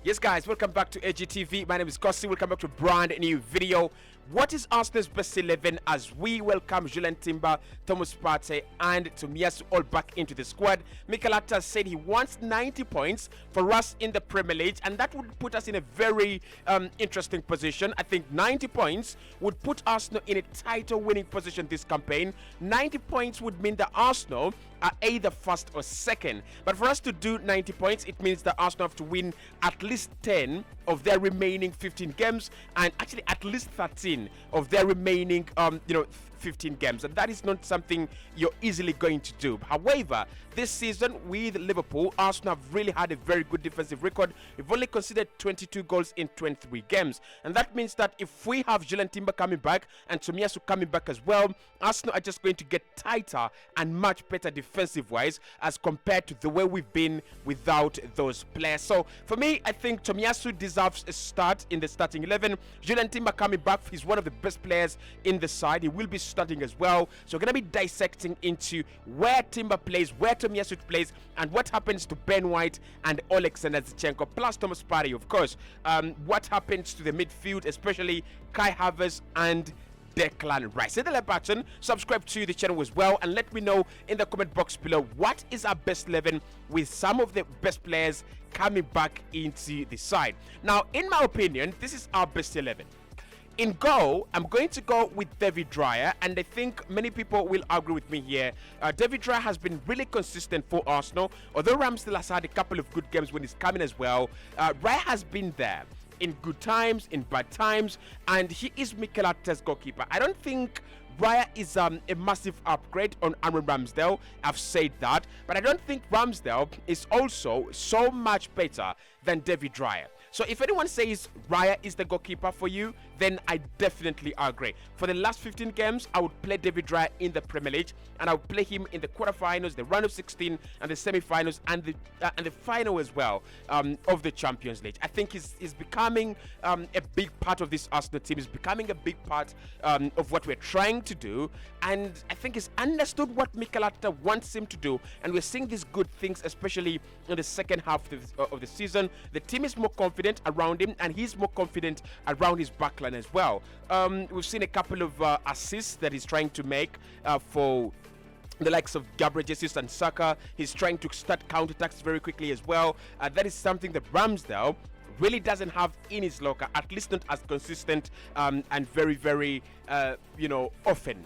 Yes, guys, welcome back to AGTV. My name is Cossy. Welcome back to a brand new video. What is Arsenal's best 11 as we welcome Julian Timber, Thomas Partey, and Tomiyasu all back into the squad? Mikel Arteta said he wants 90 points for us in the Premier League, and that would put us in a very interesting position. I think 90 points would put Arsenal in a title-winning position this campaign. 90 points would mean that Arsenal are either first or second. But for us to do 90 points, it means that Arsenal have to win at least 10 of their remaining 15 games, and actually at least 13 of their remaining 15 games, and that is not something you're easily going to do. However, this season with Liverpool, Arsenal have really had a very good defensive record. We've only conceded 22 goals in 23 games, and that means that if we have Julian Timber coming back and Tomiyasu coming back as well, Arsenal are just going to get tighter and much better defensive wise as compared to the way we've been without those players. So for me, I think Tomiyasu deserves a start in the starting 11. Julian Timber coming back, he's one of the best players in the side. He will be starting as well. So we're going to be dissecting into where Timber plays, where Tomiyasu plays, and what happens to Ben White and Alexander Zinchenko, plus Thomas Partey, of course. What happens to the midfield, especially Kai Havertz and Declan Rice. Hit the like button, subscribe to the channel as well, and let me know in the comment box below what is our best 11 with some of the best players coming back into the side. Now, in my opinion, this is our best 11. In goal, I'm going to go with David Raya, and I think many people will agree with me here. David Raya has been really consistent for Arsenal, although Ramsdale has had a couple of good games when he's coming as well. Raya has been there in good times, in bad times, and he is Mikel Arteta's goalkeeper. I don't think Raya is a massive upgrade on Aaron Ramsdale. I've said that, but I don't think Ramsdale is also so much better than David Raya. So if anyone says Raya is the goalkeeper for you, then I definitely agree. For the last 15 games, I would play David Raya in the Premier League, and I would play him in the quarterfinals, the round of 16, and the semi-finals, and the final as well of the Champions League. I think he's becoming a big part of this Arsenal team. He's becoming a big part of what we're trying to do, and I think he's understood what Mikel Arteta wants him to do, and we're seeing these good things, especially in the second half of the season. The team is more confident around him, and he's more confident around his backline as well. We've seen a couple of assists that he's trying to make for the likes of Gabriel Jesus and Saka. He's trying to start counterattacks very quickly as well. That is something that Ramsdale really doesn't have in his locker, at least not as consistent and very, very often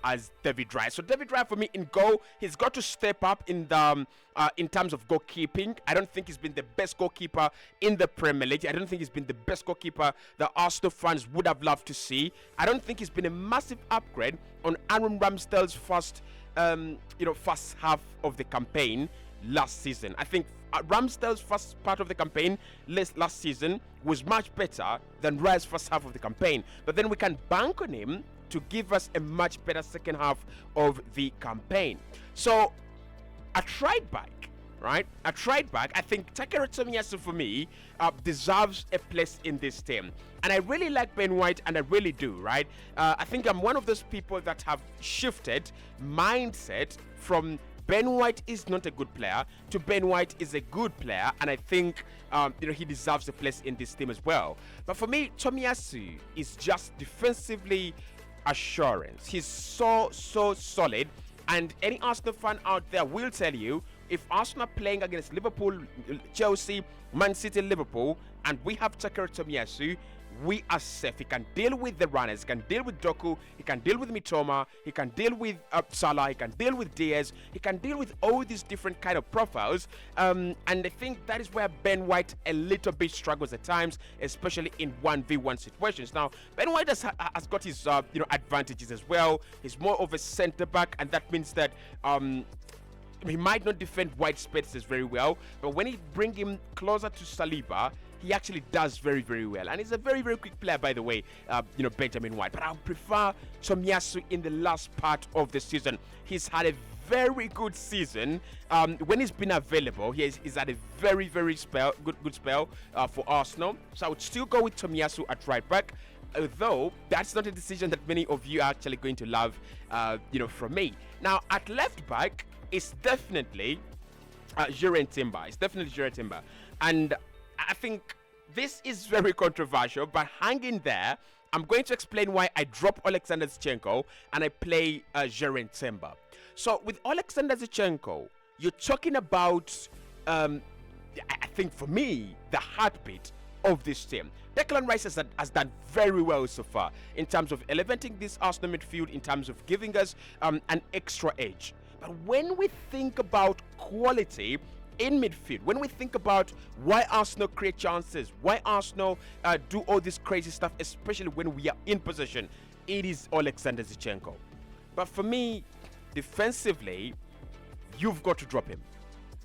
as David Raya. So David Raya for me in goal, he's got to step up in terms of goalkeeping. I don't think he's been the best goalkeeper in the Premier League. I don't think he's been the best goalkeeper that Arsenal fans would have loved to see. I don't think he's been a massive upgrade on Aaron Ramsdale's first half of the campaign last season. I think Ramsdale's first part of the campaign last season was much better than Raya's first half of the campaign. But then we can bank on him to give us a much better second half of the campaign. So a tried back, right? A tried back. I think Takehiro Tomiyasu for me deserves a place in this team. And I really like Ben White, and I really do, right? I think I'm one of those people that have shifted mindset from Ben White is not a good player to Ben White is a good player, and I think he deserves a place in this team as well. But for me, Tomiyasu is just defensively assurance. He's so solid, and any Arsenal fan out there will tell you, if Arsenal are playing against Liverpool, Chelsea, Man City, Liverpool, and we have Takehiro Tomiyasu, we are safe. He can deal with the runners, he can deal with Doku, he can deal with Mitoma, he can deal with Salah, he can deal with Diaz, he can deal with all these different kind of profiles, and I think that is where Ben White a little bit struggles at times, especially in 1v1 situations. Now, Ben White has got his advantages as well. He's more of a centre back, and that means that he might not defend wide spaces very well, but when he bring him closer to Saliba, he actually does very, very well. And he's a very, very quick player, by the way, Benjamin White. But I would prefer Tomiyasu in the last part of the season. He's had a very good season. When he's been available, he's had a very, very good spell for Arsenal. So I would still go with Tomiyasu at right back. Although that's not a decision that many of you are actually going to love, from me. Now, at left back, it's definitely Julian Timber. It's definitely Julian Timber. And I think this is very controversial, but hang in there. I'm going to explain why I drop Alexander Zinchenko and I play Jeren Timber. So with Alexander Zinchenko, you're talking about, I think for me, the heartbeat of this team. Declan Rice has done very well so far in terms of elevating this Arsenal midfield, in terms of giving us an extra edge. But when we think about quality in midfield, when we think about why Arsenal create chances, why Arsenal do all this crazy stuff, especially when we are in possession, it is Alexander Zinchenko. But for me, defensively, you've got to drop him.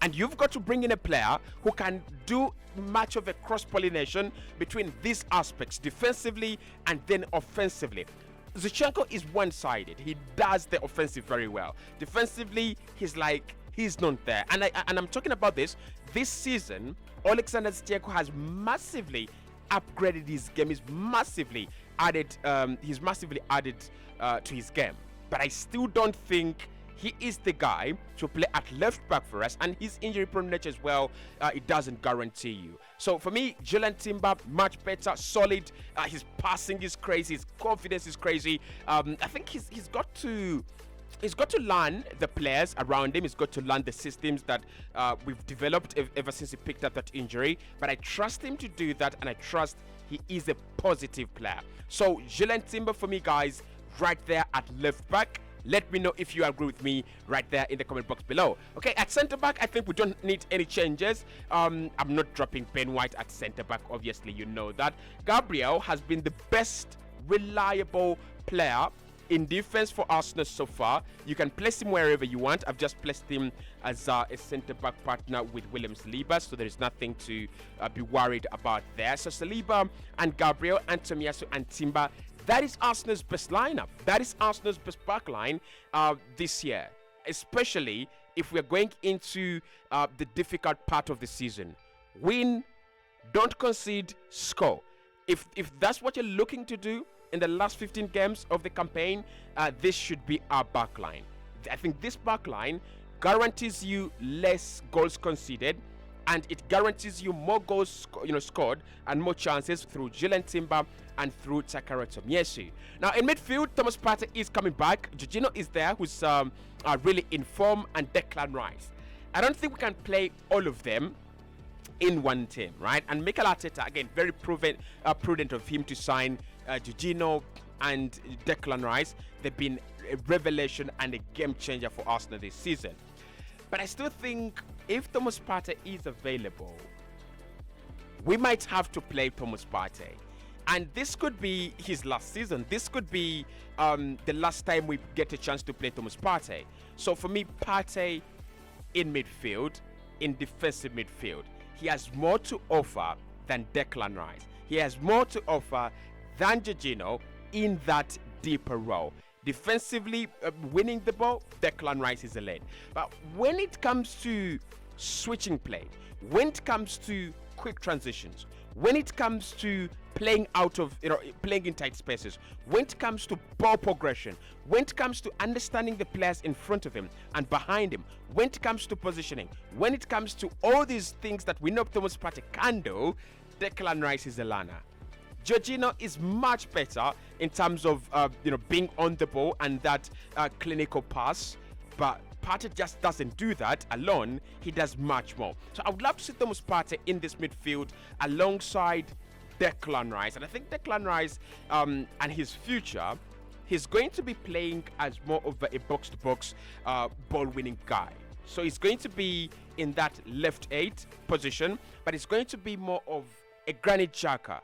And you've got to bring in a player who can do much of a cross-pollination between these aspects, defensively and then offensively. Zinchenko is one-sided. He does the offensive very well. Defensively, he's not there. And I'm talking about this season. Alexander Zinchenko has massively upgraded his game. He's massively added to his game. But I still don't think he is the guy to play at left back for us, and his injury prone nature as well, it doesn't guarantee you. So for me, Jalen Timber, much better, solid. His passing is crazy, his confidence is crazy. I think he's got to learn the players around him. He's got to learn the systems that we've developed ever since he picked up that injury. But I trust him to do that, and I trust he is a positive player. So Jalen Timber for me, guys, right there at left back. Let me know if you agree with me right there in the comment box below. Okay, at centre back, I think we don't need any changes. I'm not dropping Ben White at centre back. Obviously, you know that. Gabriel has been the best reliable player in defense for Arsenal so far. You can place him wherever you want. I've just placed him as a centre back partner with William Saliba, so there is nothing to be worried about there. So Saliba and Gabriel and Tomiyasu and Timber. That is Arsenal's best lineup. That is Arsenal's best back line this year, especially if we're going into the difficult part of the season. Win, don't concede, score. If that's what you're looking to do in the last 15 games of the campaign, this should be our back line. I think this back line guarantees you less goals conceded, and it guarantees you more goals scored and more chances through Jalen Timber and through Takara Tomiyasu. Now in midfield, Thomas Partey is coming back. Jorginho is there, who's really in form, and Declan Rice. I don't think we can play all of them in one team, right? And Mikel Arteta, again, very prudent of him to sign Jorginho and Declan Rice. They've been a revelation and a game changer for Arsenal this season. But I still think if Thomas Partey is available, we might have to play Thomas Partey. And this could be his last season. This could be the last time we get a chance to play Thomas Partey. So for me, Partey in midfield, in defensive midfield, he has more to offer than Declan Rice. He has more to offer than Jorginho in that deeper role. Defensively, winning the ball, Declan Rice is a lead. But when it comes to switching play, when it comes to quick transitions, when it comes to playing playing in tight spaces, when it comes to ball progression, when it comes to understanding the players in front of him and behind him, when it comes to positioning, when it comes to all these things that we know Thomas Partey can do, Declan Rice is a learner. Jorginho is much better in terms of being on the ball and that clinical pass, but Partey just doesn't do that alone. He does much more. So I would love to see Thomas Partey in this midfield alongside Declan Rice. And I think Declan Rice and his future, he's going to be playing as more of a box-to-box ball-winning guy. So he's going to be in that left 8 position, but it's going to be more of a Granit Xhaka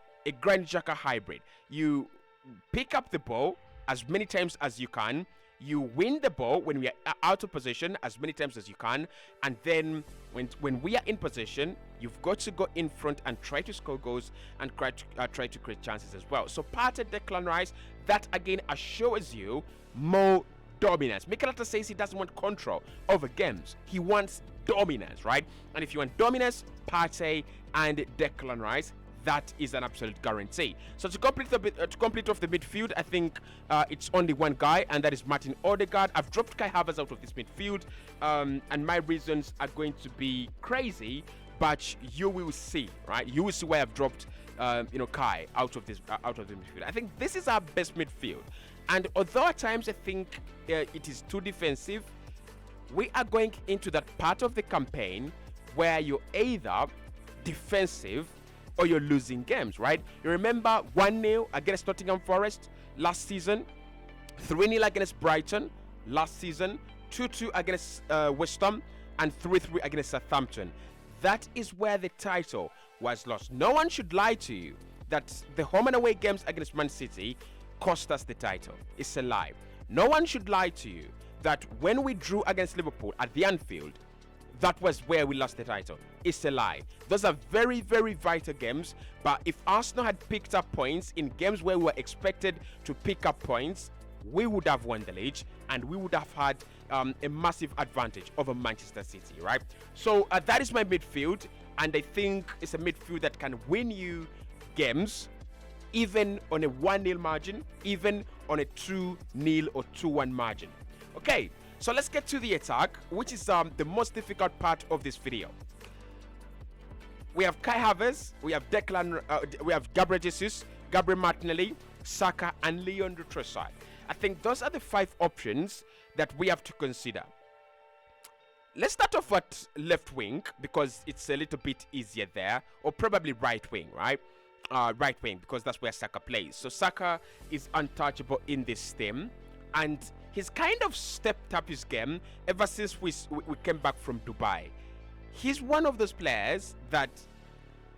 hybrid. You pick up the ball as many times as you can. You win the ball when we are out of position as many times as you can, and then when we are in position, you've got to go in front and try to score goals and try to create chances as well. So Partey, Declan Rice, that again assures you more dominance. Mikel Arteta says he doesn't want control over games. He wants dominance, right? And if you want dominance, Partey and Declan Rice, that is an absolute guarantee. So to complete off the midfield, I think it's only one guy, and that is Martin Odegaard. I've dropped Kai Havertz out of this midfield, and my reasons are going to be crazy, but you will see, right? You will see why I've dropped, Kai out of the midfield. I think this is our best midfield, and although at times I think it is too defensive, we are going into that part of the campaign where you're either defensive or you're losing games, right? You remember 1-0 against Nottingham Forest last season, 3-0 against Brighton last season, 2-2 against West Ham, and 3-3 against Southampton. That is where the title was lost. No one should lie to you that the home and away games against Man City cost us the title. It's a lie. No one should lie to you that when we drew against Liverpool at the Anfield, that was where we lost the title. It's a lie. Those are very, very vital games. But if Arsenal had picked up points in games where we were expected to pick up points, we would have won the league and we would have had a massive advantage over Manchester City, right? So that is my midfield, and I think it's a midfield that can win you games even on a 1-0 margin, even on a 2-0 or 2-1 margin. Okay, so let's get to the attack, which is the most difficult part of this video. We have Kai Havertz, we have we have Gabriel Jesus, Gabriel Martinelli, Saka, and Leandro Trossard. I think those are the 5 options that we have to consider. Let's start off at left wing because it's a little bit easier there, or probably right wing, right? Right wing, because that's where Saka plays. So Saka is untouchable in this team, and he's kind of stepped up his game ever since we came back from Dubai. He's one of those players that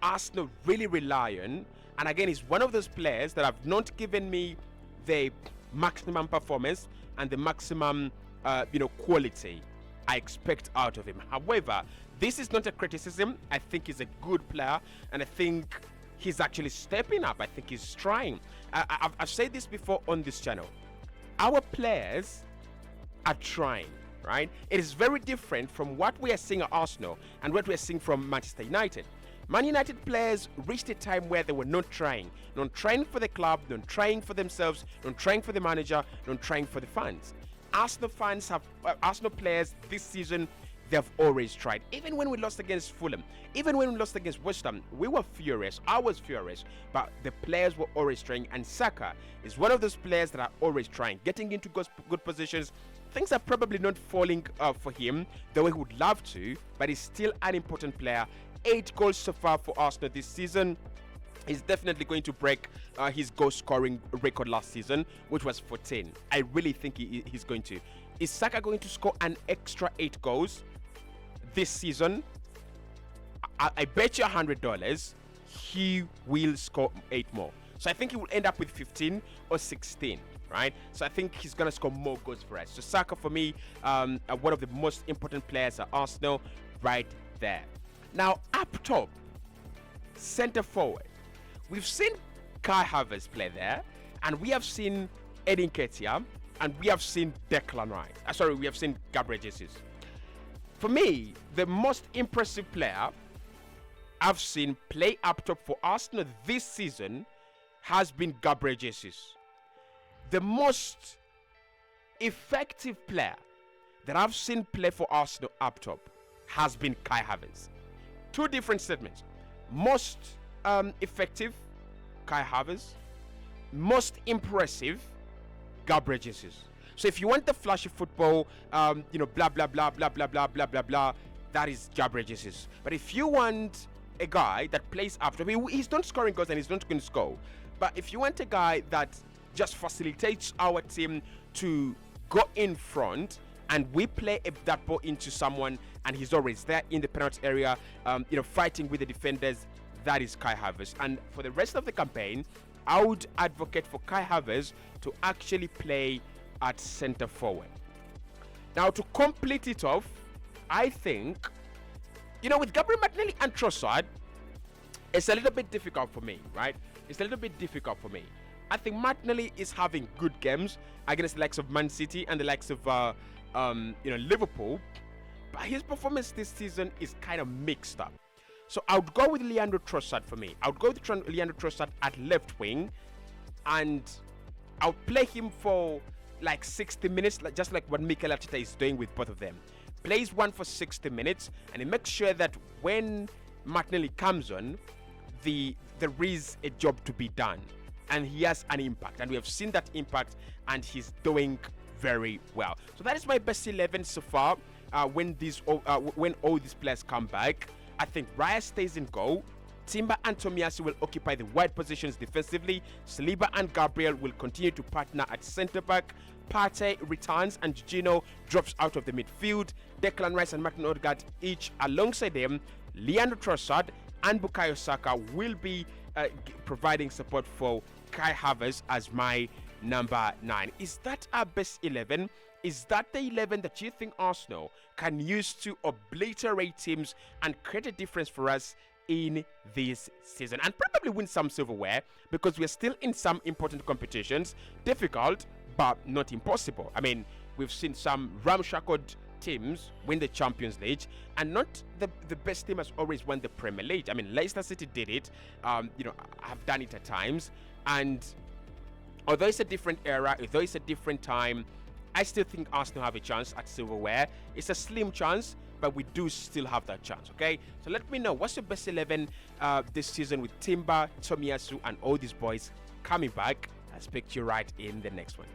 Arsenal really rely on, and again, he's one of those players that have not given me the maximum performance and the maximum quality I expect out of him. However, this is not a criticism. I think he's a good player, and I think he's actually stepping up. I think he's trying. I've said this before on this channel. Our players are trying, right? It is very different from what we are seeing at Arsenal and what we are seeing from Manchester United. Man United players reached a time where they were not trying for the club, not trying for themselves, not trying for the manager, not trying for the fans. Arsenal players this season, they've always tried. Even when we lost against Fulham, even when we lost against West Ham, we were furious. I was furious, but the players were always trying. And Saka is one of those players that are always trying, getting into good positions. Things are probably not falling for him the way he would love to, but he's still an important player. 8 goals so far for Arsenal this season. He's definitely going to break his goal scoring record last season, which was 14. I really think he's going to. Is Saka going to score an extra 8 goals this season? I bet you $100 he will score 8 more. So I think he will end up with 15 or 16, right? So I think he's going to score more goals for us. So Saka, for me, one of the most important players at Arsenal right there. Now, up top, center forward, we've seen Kai Havertz play there, and we have seen Edin Ketia, and we have seen Declan Rice. We have seen Gabriel Jesus. For me, the most impressive player I've seen play up top for Arsenal this season has been Gabriel Jesus. The most effective player that I've seen play for Arsenal up top has been Kai Havertz. 2 different statements. Most effective, Kai Havertz. Most impressive, Gabriel Jesus. So if you want the flashy football, blah, blah, blah, blah, blah, blah, blah, blah, blah, that is Gabriel Jesus. But if you want a guy that plays up top, he's not scoring goals and he's not going to score. But if you want a guy that just facilitates our team to go in front, and we play that ball into someone, and he's always there in the penalty area, fighting with the defenders, that is Kai Havertz. And for the rest of the campaign, I would advocate for Kai Havertz to actually play at center forward. Now, to complete it off, I think, with Gabriel Martinelli and Trossard, it's a little bit difficult for me, right? It's a little bit difficult for me. I think Martinelli is having good games against the likes of Man City and the likes of Liverpool, but his performance this season is kind of mixed up. So I would go with Leandro Trossard for me. I would go with Leandro Trossard at left wing, and I'll play him for like 60 minutes, just like what Mikel Arteta is doing with both of them. Plays one for 60 minutes, and he makes sure that when Martinelli comes on, there is a job to be done, and he has an impact, and we have seen that impact, and he's doing very well. So that is my best 11 so far. When all these players come back, I think Raya stays in goal. Timber and Tomiyasu will occupy the wide positions defensively. Saliba and Gabriel will continue to partner at centre back. Partey returns and Gino drops out of the midfield. Declan Rice and Martin Odegaard each alongside them. Leandro Trossard and Bukayo Saka will be providing support for Kai Havertz as my number 9. Is that our best 11? Is that the 11 that you think Arsenal can use to obliterate teams and create a difference for us in this season and probably win some silverware, because we're still in some important competitions? Difficult, but not impossible. I mean, we've seen some ramshackled teams win the Champions League, and not the best team has always won the Premier League. I mean, Leicester City did it, have done it at times, and although it's a different era, although it's a different time, I still think Arsenal have a chance at silverware. It's a slim chance, but we do still have that chance, okay? So let me know, what's your best 11 this season with Timber, Tomiyasu, and all these boys coming back? I'll speak to you right in the next one.